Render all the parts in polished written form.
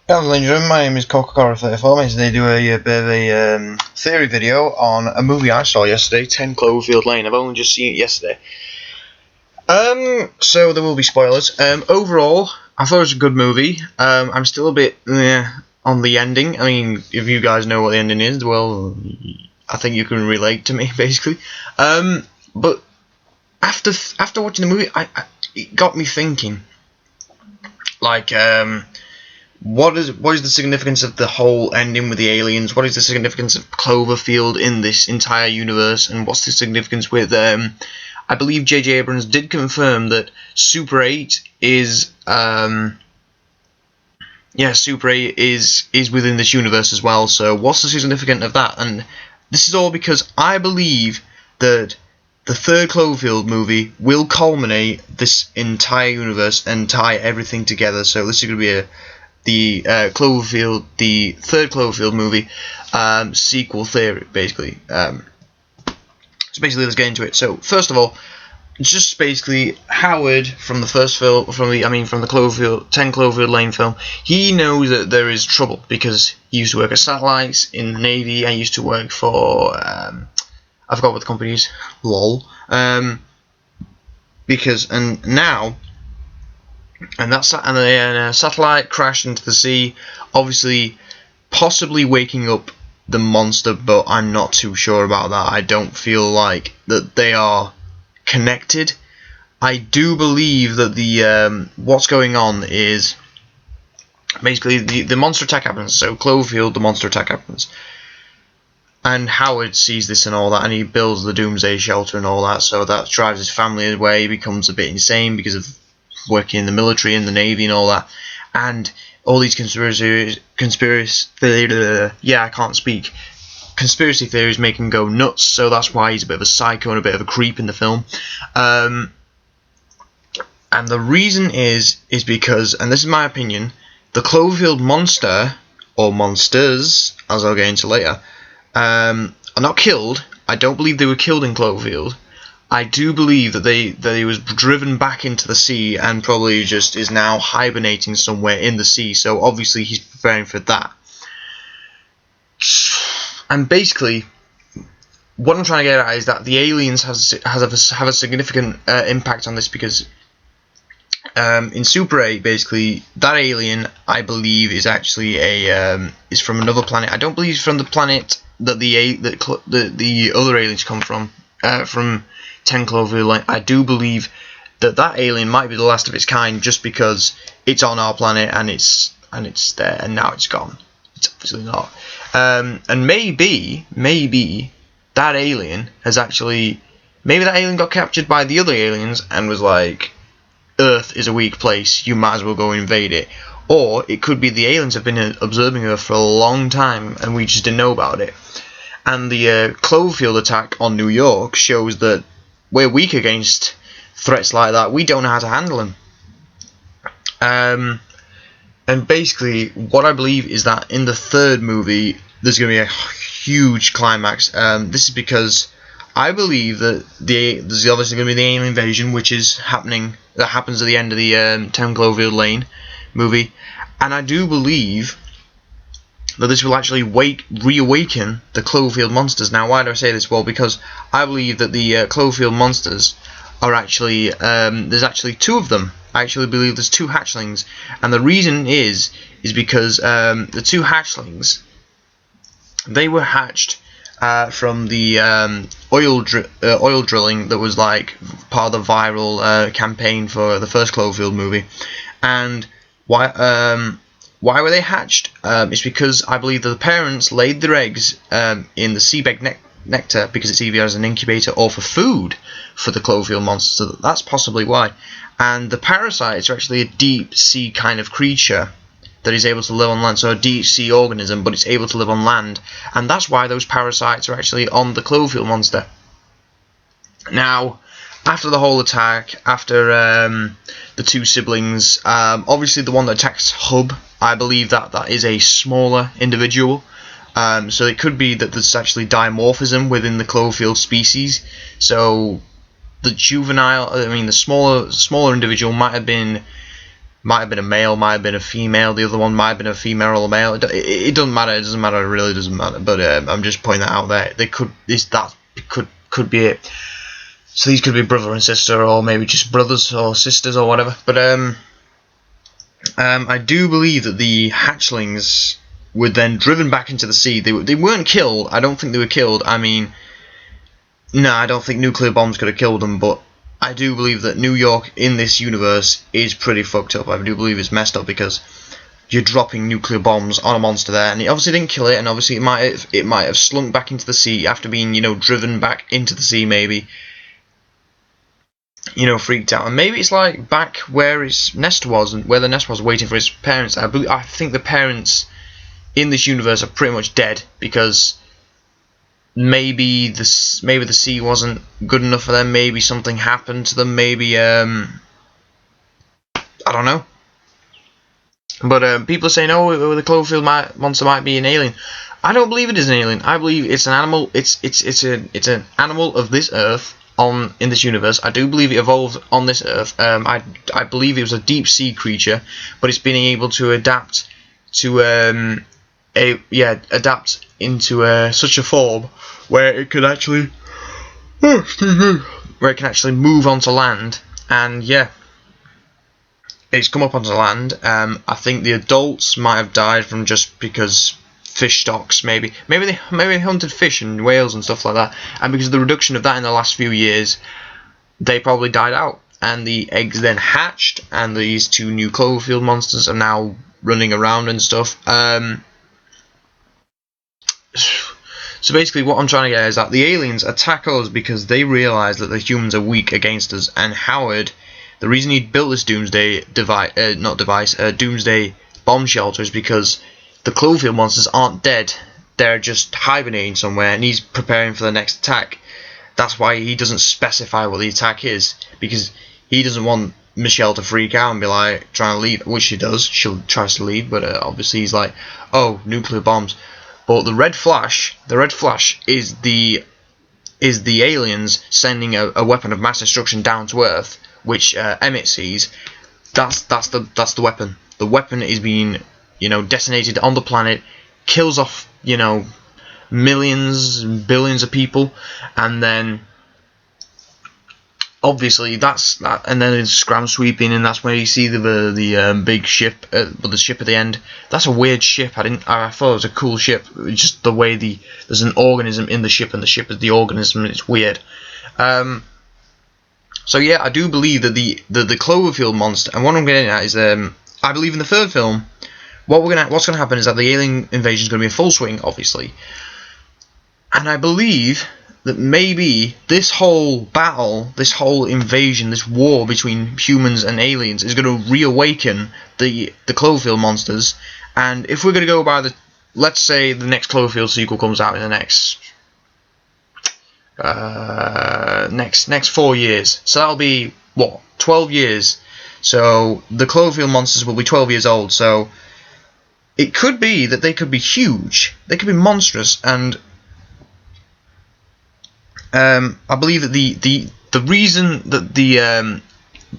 Hello, ladies and gentlemen, my name is Coca-Cola34. Today I do a bit of a theory video on a movie I saw yesterday, 10 Cloverfield Lane. I've only just seen it yesterday. So there will be spoilers. Overall, I thought it was a good movie. I'm still a bit on the ending. I mean, if you guys know what the ending is, well, I think you can relate to me, basically. But after watching the movie, it got me thinking. Like, what is the significance of the whole ending with the aliens? What is the significance of Cloverfield in this entire universe? And what's the significance with I believe J.J. Abrams did confirm that Super 8 is Super 8 is within this universe as well. So what's the significance of that? And this is all because I believe that the third Cloverfield movie will culminate this entire universe and tie everything together. So this is going to be the third Cloverfield movie sequel theory, basically. So basically, let's get into it. So first of all, just basically Howard from the first film, from the 10 Cloverfield Lane film, he knows that there is trouble because he used to work at satellites in the Navy and used to work for I forgot what the company is. LOL. And the satellite crashed into the sea, obviously, possibly waking up the monster, but I'm not too sure about that. I don't feel like that they are connected. I do believe that the what's going on is basically the monster attack happens. So Cloverfield, the monster attack happens, and Howard sees this and all that, and he builds the Doomsday Shelter and all that. So that drives his family away. He becomes a bit insane because of working in the military and the Navy and all that, and all these conspiracy theories make him go nuts. So that's why he's a bit of a psycho and a bit of a creep in the film. And the reason is because, and this is my opinion, the Cloverfield monster, or monsters, as I'll get into later, are not killed. I don't believe they were killed in Cloverfield. I do believe that he was driven back into the sea and probably just is now hibernating somewhere in the sea. So obviously he's preparing for that. And basically, what I'm trying to get at is that the aliens have a significant impact on this because in Super 8, basically, that alien I believe is actually is from another planet. I don't believe it's from the planet that the other aliens come from 10 Cloverfield Lane. I do believe that alien might be the last of its kind, just because it's on our planet and it's there and now it's gone. It's obviously not. And maybe that alien got captured by the other aliens and was like, Earth is a weak place, you might as well go invade it. Or it could be the aliens have been observing Earth for a long time and we just didn't know about it. And the Cloverfield attack on New York shows that we're weak against threats like that. We don't know how to handle them. And basically, what I believe is that in the third movie, there's going to be a huge climax. This is because I believe that there's obviously going to be the alien invasion, which is happening. That happens at the end of the 10 Cloverfield Lane movie, and I do believe that this will actually reawaken the Cloverfield monsters. Now, why do I say this? Well, because I believe that the Cloverfield monsters are actually there's actually two of them. I actually believe there's two hatchlings, and the reason is because the two hatchlings, they were hatched from the oil drilling that was like part of the viral campaign for the first Cloverfield movie. And why were they hatched? It's because I believe that the parents laid their eggs in the seabed nectar because it's either as an incubator or for food for the Cloverfield monster. So that's possibly why. And the parasites are actually a deep sea kind of creature that is able to live on land. So a deep sea organism, but it's able to live on land. And that's why those parasites are actually on the Cloverfield monster. Now, after the whole attack, after the two siblings, obviously the one that attacks Hub, I believe that is a smaller individual. So it could be that there's actually dimorphism within the Cloverfield species. So the smaller individual might have been Might have been a male, might have been a female. The other one might have been a female or a male. It doesn't matter. It doesn't matter. It really doesn't matter. But I'm just pointing that out there. They could that could be it. So these could be brother and sister, or maybe just brothers or sisters or whatever. But I do believe that the hatchlings were then driven back into the sea. They weren't killed. I don't think they were killed. I mean, no, I don't think nuclear bombs could have killed them. But I do believe that New York in this universe is pretty fucked up. I do believe it's messed up because you're dropping nuclear bombs on a monster there, and it obviously didn't kill it, and obviously it might have slunk back into the sea after being, you know, driven back into the sea, maybe, you know, freaked out, and maybe it's like back where its nest was, and where the nest was, waiting for its parents. I think the parents in this universe are pretty much dead because maybe the sea wasn't good enough for them. Maybe something happened to them. Maybe I don't know. But people are saying, oh, the Cloverfield monster might be an alien. I don't believe it is an alien. I believe it's an animal. It's an animal of this Earth in this universe. I do believe it evolved on this Earth. I believe it was a deep sea creature, but it's been able to adapt to adapt into such a form where it could actually move onto land, and yeah, it's come up onto land. I think the adults might have died from just because fish stocks, maybe they hunted fish and whales and stuff like that, and because of the reduction of that in the last few years, they probably died out, and the eggs then hatched, and these two new Cloverfield monsters are now running around and stuff. So basically what I'm trying to get is that the aliens attack us because they realise that the humans are weak against us, and Howard, the reason he built this doomsday doomsday bomb shelter is because the Cloverfield monsters aren't dead, they're just hibernating somewhere, and he's preparing for the next attack. That's why he doesn't specify what the attack is, because he doesn't want Michelle to freak out and be like trying to leave, which she does. She tries to leave, but obviously he's like, oh, nuclear bombs. But the red flash is the aliens sending a weapon of mass destruction down to Earth, which Emmett sees. That's the weapon. The weapon is being, you know, detonated on the planet, kills off, you know, millions, billions of people, and then obviously that's that. And then it's scram sweeping, and that's where you see the big ship, the ship at the end. That's a weird ship. I thought it was a cool ship. It's just the way there's an organism in the ship, and the ship is the organism, and it's weird. So yeah, I do believe that the Cloverfield monster, and what I'm getting at is, I believe in the third film, what's gonna happen is that the alien invasion is gonna be in full swing, obviously, and I believe that maybe this whole battle, this whole invasion, this war between humans and aliens is going to reawaken the Cloverfield monsters. And if we're going to go by let's say the next Cloverfield sequel comes out in the next 4 years, so that'll be what, 12 years. So the Cloverfield monsters will be 12 years old. So it could be that they could be huge, they could be monstrous, and I believe that the reason that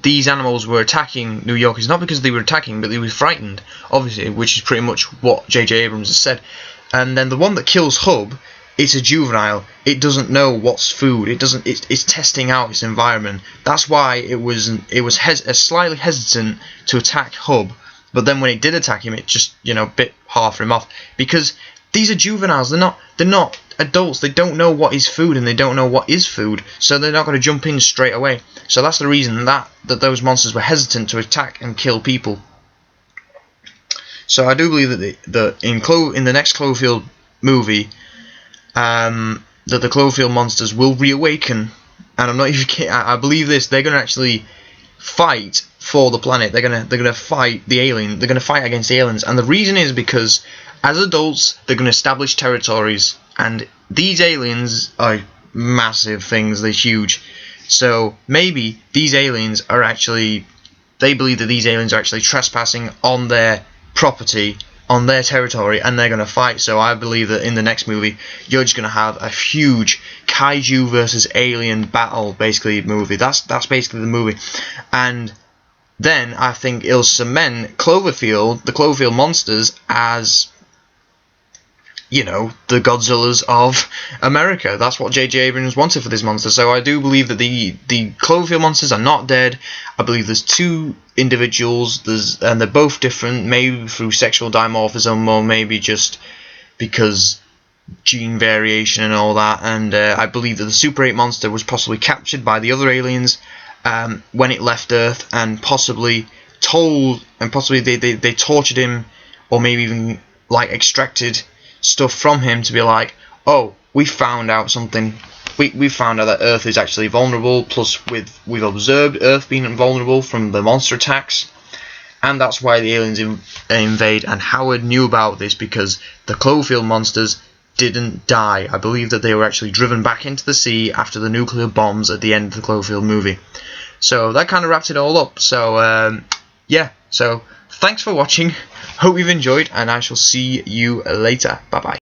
these animals were attacking New York is not because they were attacking, but they were frightened, obviously, which is pretty much what J.J. Abrams has said. And then the one that kills Hub, it's a juvenile. It doesn't know what's food. It's testing out its environment. That's why it was slightly hesitant to attack Hub. But then when it did attack him, it just, you know, bit half him off, because these are juveniles. They're not adults. They don't know what is food, and they don't know what is food, so they're not going to jump in straight away. So that's the reason that those monsters were hesitant to attack and kill people. So I do believe that in the next Cloverfield movie, that the Cloverfield monsters will reawaken, and I'm not even kidding. I believe this. They're going to actually fight for the planet. They're gonna fight the alien. They're gonna fight against the aliens, and the reason is because as adults they're gonna establish territories, and these aliens are massive things. They're huge. So maybe these aliens are actually, they believe that these aliens are actually trespassing on their property, on their territory, and they're going to fight. So I believe that in the next movie you're just going to have a huge kaiju versus alien battle, basically, movie. That's basically the movie. And then I think it'll cement Cloverfield, the Cloverfield monsters, as, you know, the Godzillas of America. That's what J.J. Abrams wanted for this monster. So I do believe that the Cloverfield monsters are not dead. I believe there's two individuals, and they're both different, maybe through sexual dimorphism, or maybe just because gene variation and all that. And I believe that the Super 8 monster was possibly captured by the other aliens when it left Earth, and possibly they tortured him, or maybe even like extracted stuff from him to be like, oh, we found out something. We found out that Earth is actually vulnerable. Plus, we've observed Earth being vulnerable from the monster attacks, and that's why the aliens invade. And Howard knew about this because the Cloverfield monsters didn't die. I believe that they were actually driven back into the sea after the nuclear bombs at the end of the Cloverfield movie. So that kind of wraps it all up. So yeah. So thanks for watching. Hope you've enjoyed, and I shall see you later. Bye bye.